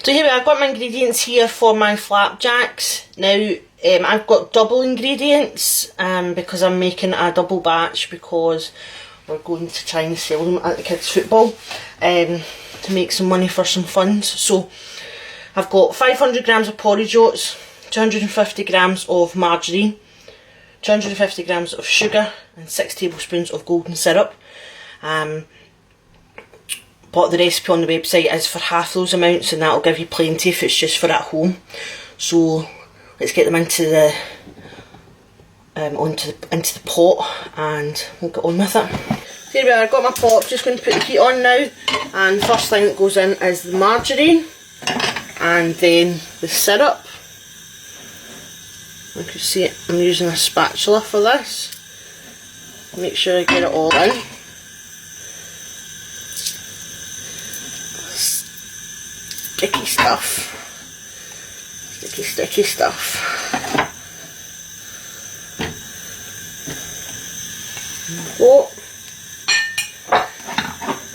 So here we are, I've got my ingredients here for my flapjacks. Now I've got double ingredients because I'm making a double batch because we're going to try and sell them at the kids' football to make some money for some funds. So I've got 500 grams of porridge oats, 250 grams of margarine, 250 grams of sugar and 6 tablespoons of golden syrup. But the recipe on the website is for half those amounts, and that'll give you plenty if it's just for at home. So let's get them into the into the pot and we'll get on with it. Here we are, I've got my pot, just going to put the heat on now, and the first thing that goes in is the margarine and then the syrup. You can see I'm using a spatula for this. Make sure I get it all in. Sticky stuff. Sticky stuff. There we go.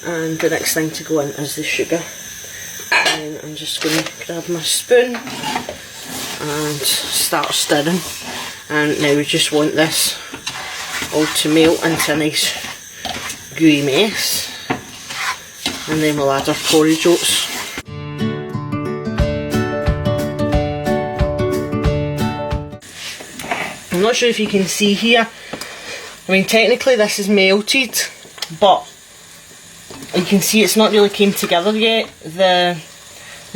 And the next thing to go in is the sugar. And I'm just going to grab my spoon and start stirring. And now we just want this all to melt into a nice gooey mess. And then we'll add our porridge oats. I'm not sure if you can see here, I mean technically this is melted, but you can see it's not really came together yet. The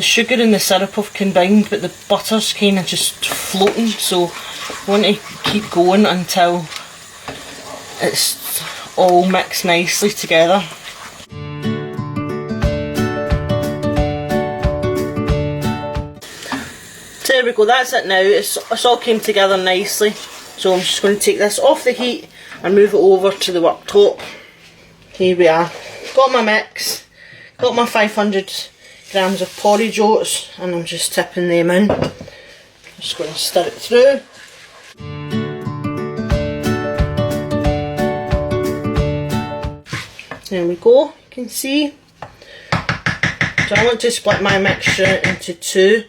sugar and the syrup have combined, but the butter's kind of just floating, so I want to keep going until it's all mixed nicely together. So there we go, that's it now, it's all came together nicely. So I'm just going to take this off the heat and move it over to the worktop. Here we are, got my mix, got my 500 grams of porridge oats, and I'm just tipping them in. Just going to stir it through. There we go, you can see. So I want to split my mixture into two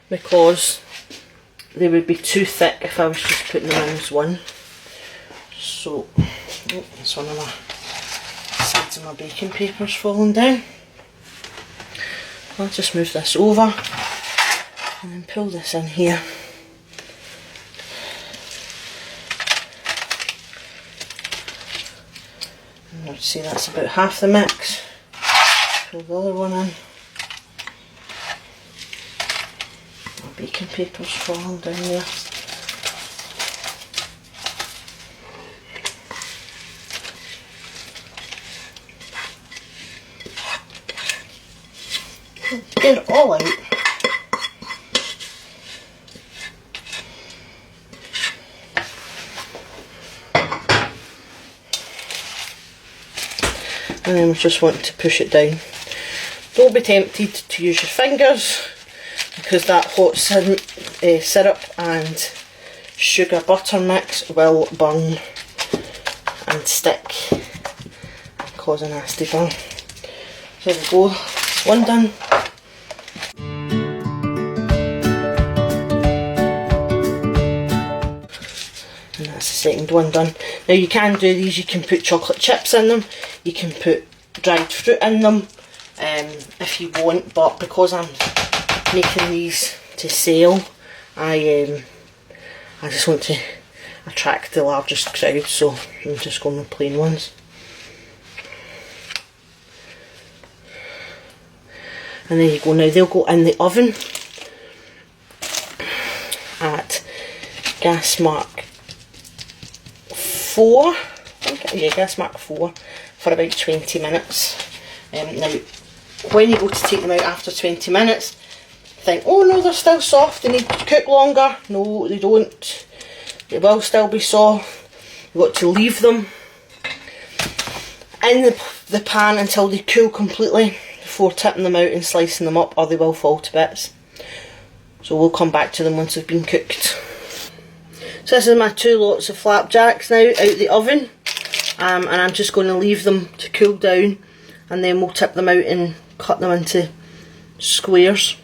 because they would be too thick if I was just putting them in as one. So, oh, that's one of my sides of my baking paper's falling down. I'll just move this over and then pull this in here. And I'd say that's about half the mix. Pull the other one in. My baking paper's falling down there. Get it all out. And then we just want to push it down. Don't be tempted to use your fingers because that hot syrup and sugar butter mix will burn and stick and cause a nasty burn. So there we go, one done. And that's the second one done. Now you can do these, you can put chocolate chips in them, you can put dried fruit in them if you want, but because I'm making these to sell, I just want to attract the largest crowd, so I'm just going with plain ones. And there you go. Now they'll go in the oven at gas mark 4, gas mark 4 for about 20 minutes. Now when you go to take them out after 20 minutes, think, oh no, they're still soft, they need to cook longer. No, they don't. They will still be soft. You've got to leave them in the pan until they cool completely before tipping them out and slicing them up, or they will fall to bits. So we'll come back to them once they've been cooked. So this is my 2 lots of flapjacks now out the oven, and I'm just going to leave them to cool down, and then we'll tip them out and cut them into squares.